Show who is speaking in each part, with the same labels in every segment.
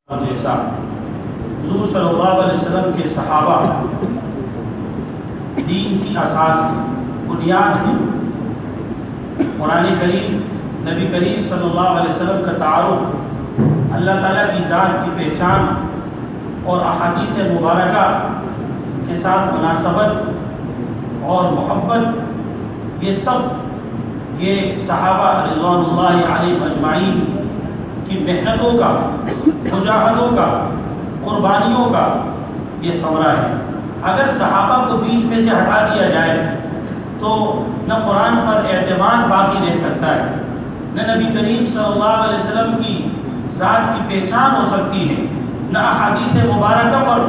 Speaker 1: جیسا حضور صلی اللہ علیہ وسلم کے صحابہ دین کی اساس ہے، بنیاد ہے۔ قرآن کریم، نبی کریم صلی اللہ علیہ وسلم کا تعارف، اللہ تعالیٰ کی ذات کی پہچان اور احادیث مبارکہ کے ساتھ مناسبت اور محبت، یہ سب یہ صحابہ رضوان اللہ علیہم اجمعین کی محنتوں کا، مجاہدوں کا، قربانیوں کا یہ ثمرہ ہے۔ اگر صحابہ کو بیچ میں سے ہٹا دیا جائے تو نہ قرآن پر اعتماد باقی رہ سکتا ہے، نہ نبی کریم صلی اللہ علیہ وسلم کی ذات کی پہچان ہو سکتی ہے، نہ احادیث مبارکہ پر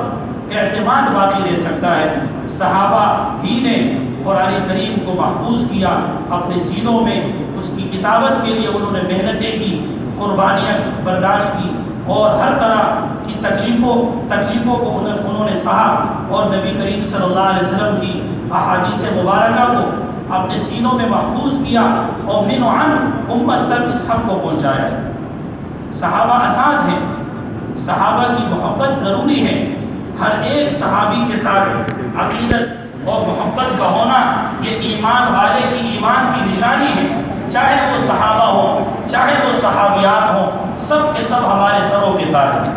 Speaker 1: اعتماد باقی رہ سکتا ہے۔ صحابہ ہی نے قرآن کریم کو محفوظ کیا اپنے سینوں میں، اس کی کتابت کے لیے انہوں نے محنتیں کی، قربانیاں برداشت کی، اور ہر طرح کی تکلیفوں کو انہوں نے سہا، اور نبی کریم صلی اللہ علیہ وسلم کی احادیث مبارکہ کو اپنے سینوں میں محفوظ کیا اور من و عن امت تک اس حق کو پہنچایا۔ صحابہ اساس ہیں، صحابہ کی محبت ضروری ہے۔ ہر ایک صحابی کے ساتھ عقیدت اور محبت کا ہونا یہ ایمان والے کی ایمان کی نشانی ہے۔ چاہے وہ صحابہ ہوں، چاہے وہ صحابیات ہوں، سب کے سب ہمارے سروں کے تاج ہیں۔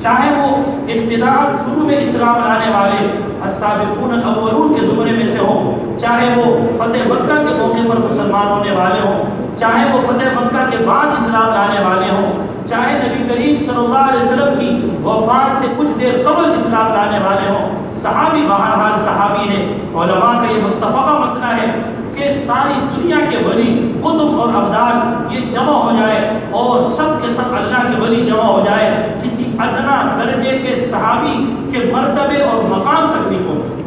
Speaker 1: چاہے وہ ابتداء شروع میں اسلام لانے والے السابقون الاولون کے زمرے میں سے ہوں، چاہے وہ فتح مکہ کے موقع پر مسلمان ہونے والے ہوں، چاہے وہ فتح مکہ کے بعد اسلام لانے والے ہوں، چاہے نبی کریم صلی اللہ علیہ وسلم کی وفات سے کچھ دیر قبل اسلام لانے والے ہوں، صحابی بہرحال صحابی ہے۔ علماء کا یہ متفقہ مسئلہ ہے کہ ساری دنیا کے ولی، قطب اور ابدال یہ جمع ہو جائے اور سب کے سب اللہ کے ولی جمع ہو جائے، کسی ادنا درجے کے صحابی کے مرتبے اور مقام تک نہیں پہنچے،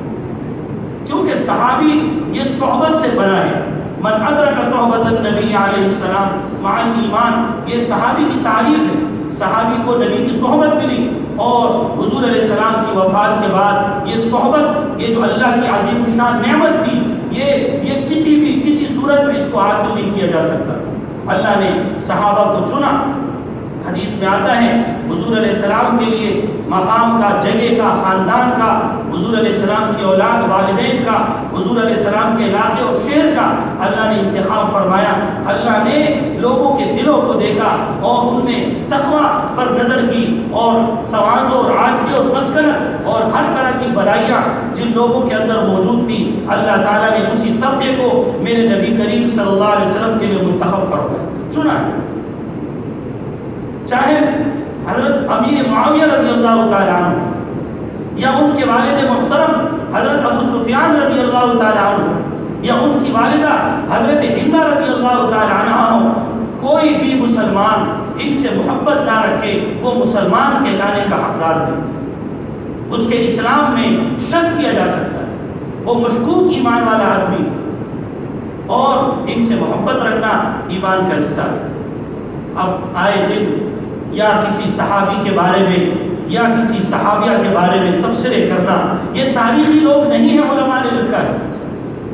Speaker 1: کیونکہ صحابی یہ صحبت سے بنا ہے۔ من ادرک صحبت النبی علیہ السلام مع الایمان، یہ صحابی کی تعریف ہے۔ صحابی کو نبی کی صحبت ملی، اور حضور علیہ السلام کی وفات کے بعد یہ صحبت، یہ جو اللہ کی عظیم الشان نعمت تھی، یہ کسی صورت میں اس کو حاصل نہیں کیا جا سکتا۔ اللہ نے صحابہ کو چنا۔ حدیث میں آتا ہے حضور علیہ السلام کے لیے مقام کا، جگہ کا، خاندان کا، حضور علیہ السلام کی اولاد، والدین کا، حضور علیہ السلام کے علاقے اور شہر کا اللہ نے انتخاب فرمایا۔ اللہ نے لوگوں کے دلوں کو دیکھا اور ان میں تقویٰ پر نظر کی، اور تواضع اور عاجزی اور مسکنت اور ہر طرح کی بھلائیاں جن لوگوں کے اندر موجود تھی، اللہ تعالیٰ نے اسی طبقے کو میرے نبی کریم صلی اللہ علیہ وسلم کے لیے منتخب فرمایا، چنا۔ چاہے حضرت امیر معاویہ رضی اللہ تعالیٰ عنہ، یا ان کے والد محترم حضرت ابو سفیان رضی اللہ تعالیٰ عنہ، یا ان کی والدہ حضرت ہندہ رضی اللہ تعالیٰ عنہ ہو، کوئی بھی مسلمان ان سے محبت نہ رکھے، وہ مسلمان کہلانے کا حقدار نہیں۔ اس کے اسلام میں شک کیا جا سکتا ہے، وہ مشکوک ایمان والا آدمی، اور ان سے محبت رکھنا ایمان کا حصہ ہے۔ اب آئے دن یا کسی صحابی کے بارے میں یا کسی صحابیہ کے بارے میں تبصرے کرنا، یہ تاریخی لوگ نہیں ہیں، علماء نے لکھا ہے۔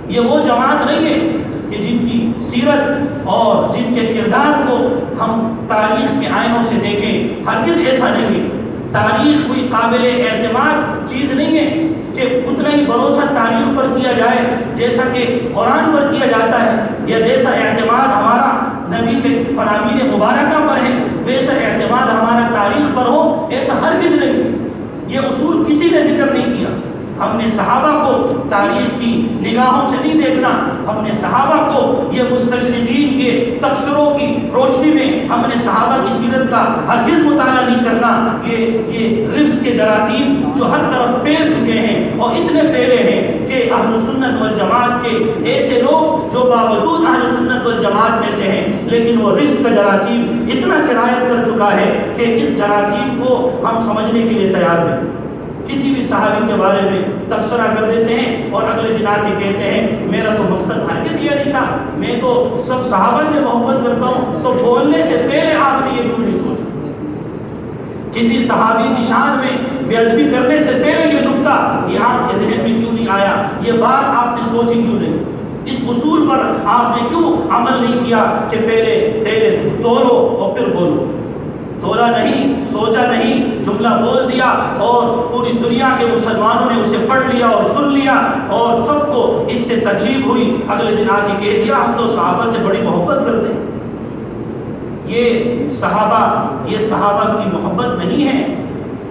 Speaker 1: یہ وہ جماعت نہیں ہے کہ جن کی سیرت اور جن کے کردار کو ہم تاریخ کے آئینوں سے دیکھیں، ہرگز ایسا نہیں ہے۔ تاریخ کوئی قابل اعتماد چیز نہیں ہے کہ اتنا ہی بھروسہ تاریخ پر کیا جائے جیسا کہ قرآن پر کیا جاتا ہے، یا جیسا اعتماد ہمارا نبی کے فرامین مبارکہ پر ہے ویسا اعتماد ہمارا تاریخ پر ہو، ایسا ہرگز نہیں۔ یہ اصول کسی نے ذکر نہیں کیا۔ ہم نے صحابہ کو تاریخ کی نگاہوں سے نہیں دیکھنا، ہم نے صحابہ کو یہ مستشرقین کے تبصروں کی روشنی میں ہم نے صحابہ کی سیرت کا ہرگز مطالعہ نہیں کرنا۔ یہ رفس کے جراثیم جو ہر طرف پھیل چکے ہیں، اور اتنے پھیلے ہیں کہ اہل سنت والجماعت کے ایسے لوگ جو باوجود اہل سنت والجماعت میں سے ہیں، لیکن وہ رفس کا جراثیم اتنا سرایت کر چکا ہے کہ اس جراثیم کو ہم سمجھنے کے لیے تیار نہیں۔ کسی بھی صحابی کے بارے میں تبصرہ کر دیتے ہیں اور اگلے دن آ کے کہتے ہیں میرا تو مقصد ہرگز یہ نہیں تھا، میں تو سب صحابہ سے محبت کرتا ہوں۔ تو بولنے سے پہلے آپ نے یہ کیوں نہیں سوچا؟ کسی صحابی کی شان میں بے ادبی کرنے سے پہلے یہ نکتہ یہ آپ کے ذہن میں کیوں نہیں آیا؟ یہ بات آپ نے سوچی کیوں نہیں؟ اس اصول پر آپ نے کیوں عمل نہیں کیا کہ پہلے تولو اور پھر بولو؟ تولا نہیں، سوچا جملہ بول دیا اور پوری دنیا کے مسلمانوں نے اسے پڑھ لیا اور سن لیا اور سب کو اس سے تکلیف ہوئی، اگلے دن آ کے کہہ دیا ہم تو صحابہ سے بڑی محبت کرتے ہیں۔ یہ صحابہ کی محبت نہیں ہے۔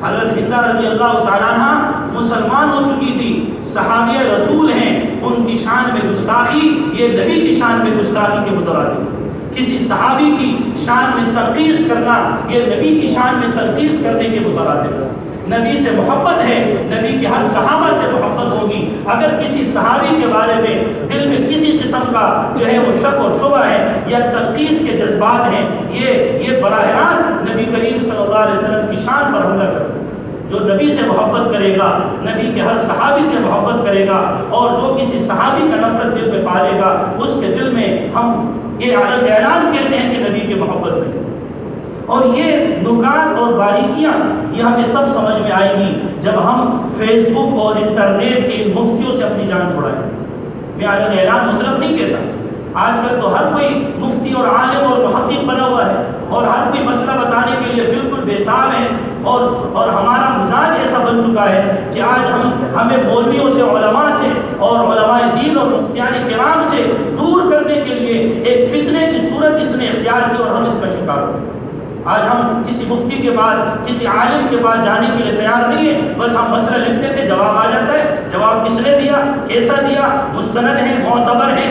Speaker 1: حضرت ہندہ رضی اللہ تعالیٰ عنہ مسلمان ہو چکی تھی، صحابیہ رسول ہیں، ان کی شان میں گستاخی یہ نبی کی شان میں گستاخی کے مترادف ہے۔ کسی صحابی کی شان میں تنقیص کرنا یہ نبی کی شان میں تنقیص کرنے کے مترادف ہے۔ نبی سے محبت ہے، نبی کے ہر صحابہ سے محبت ہوگی۔ اگر کسی صحابی کے بارے میں دل میں کسی قسم کا جو ہے وہ شک اور شبہ ہے یا تنقیص کے جذبات ہیں، یہ براہ راست نبی کریم صلی اللہ علیہ وسلم کی شان پر حملہ کرتا ہے۔ جو نبی سے محبت کرے گا، نبی کے ہر صحابی سے محبت کرے گا، اور جو کسی صحابی کا نفرت دل میں پالے گا، اس کے دل میں ہم یہ اعلان کہتے ہیں کہ نبی کی محبت میں۔ اور یہ نکات اور باریکیاں یہ ہمیں تب سمجھ میں آئیں گی جب ہم فیس بک اور انٹرنیٹ کے مفتیوں سے اپنی جان چھڑائیں۔ میں اعلان مطلب نہیں کہتا، آج کل تو ہر کوئی مفتی اور عالم اور محقق بنا ہوا ہے اور ہر کوئی مسئلہ بتانے کے لیے بالکل بےتاب ہے، اور ہمارا مزاج ایسا بن چکا ہے کہ آج ہمیں مولویوں سے، علماء سے اور علماء دین اور مفتیان کرام سے دور کرنے کے لیے ایک فتنے کی صورت اس نے اختیار کی اور ہم اس کا شکار ہوئے۔ آج ہم کسی مفتی کے پاس، کسی عالم کے پاس جانے کے لیے تیار نہیں ہے، بس ہم مسئلہ لکھتے تھے، جواب آ جاتا ہے، جواب کس نے دیا، کیسا دیا، مستند ہے، معتبر ہے،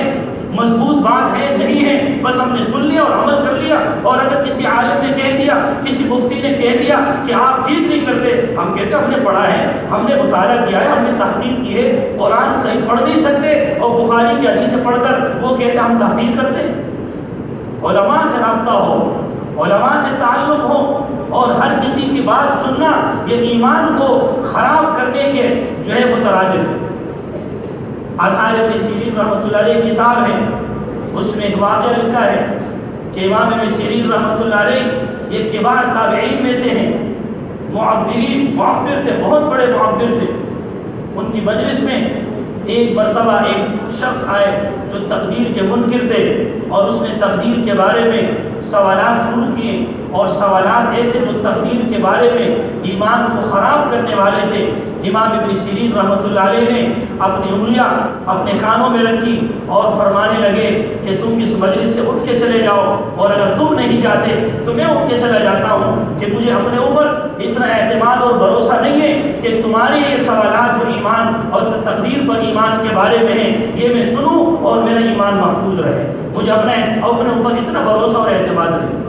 Speaker 1: مضبوط بات ہے، نہیں ہے، بس ہم نے سن لیا اور عمل کر لیا۔ اور اگر کسی عالم نے کہہ دیا، کسی مفتی نے کہہ دیا کہ آپ ٹھیک نہیں کرتے، ہم کہتے ہم نے پڑھا ہے، ہم نے مطالعہ کیا ہے، ہم نے تحقیق کی ہے، قرآن صحیح پڑھ نہیں سکتے اور بخاری کی حدیث پڑھ کر وہ کہتے ہم تحقیق کرتے۔ علماء سے رابطہ ہو، علماء سے تعلق ہو، اور ہر کسی کی بات سننا یہ ایمان کو خراب کرنے کے جو ہے مترادف ہے۔ آثار ابن سیرین رحمۃ اللہ علیہ کتاب ہے، اس میں ایک واقعہ لکھا ہے کہ امام ابن سیرین رحمۃ اللہ علیہ یہ کبار تابعین میں سے ہیں، معبر تھے، بہت بڑے معبر تھے۔ ان کی مجلس میں ایک مرتبہ ایک شخص آئے جو تقدیر کے منکر تھے، اور اس نے تقدیر کے بارے میں سوالات شروع کیے، اور سوالات ایسے جو تقدیر کے بارے میں ایمان کو خراب کرنے والے تھے۔ امام ابن سیرین رحمۃ اللہ علیہ نے اپنی انگلیاں اپنے کانوں میں رکھی اور فرمانے لگے کہ تم اس مجلس سے اٹھ کے چلے جاؤ، اور اگر تم نہیں جاتے تو میں اٹھ کے چلا جاتا ہوں، کہ مجھے اپنے اوپر اتنا اعتماد اور بھروسہ نہیں ہے کہ تمہارے یہ سوالات جو ایمان اور تقدیر پر ایمان کے بارے میں ہیں یہ میں سنوں اور میرا ایمان محفوظ رہے۔ مجھے اپنے اوپر اتنا بھروسہ اور اعتماد نہیں۔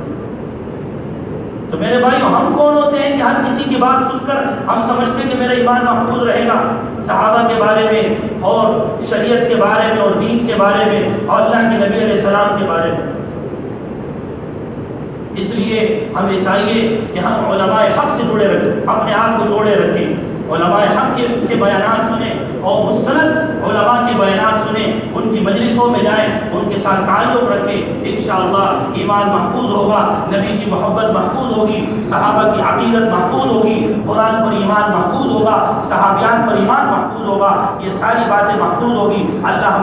Speaker 1: تو میرے بھائیو، ہم کون ہوتے ہیں کہ ہر کسی کی بات سن کر ہم سمجھتے ہیں کہ میرا ایمان محفوظ رہے گا؟ صحابہ کے بارے میں اور شریعت کے بارے میں اور دین کے بارے میں اور اللہ کے نبی علیہ السلام کے بارے میں۔ اس لیے ہمیں چاہیے کہ ہم علماء حق سے جڑے رکھیں، اپنے آپ کو جوڑے رکھیں، علماء حق کے بیانات سنیں اور مستند علماء کے بیانات سنیں، ان کی مجلسوں میں جائیں، ان کے ساتھ تعلق رکھیں، انشاءاللہ ایمان محفوظ ہوگا، نبی کی محبت محفوظ ہوگی، صحابہ کی عقیدت محفوظ ہوگی، قرآن پر ایمان محفوظ ہوگا، صحابیان پر ایمان محفوظ ہوگا، یہ ساری باتیں محفوظ ہوگی۔ اللہ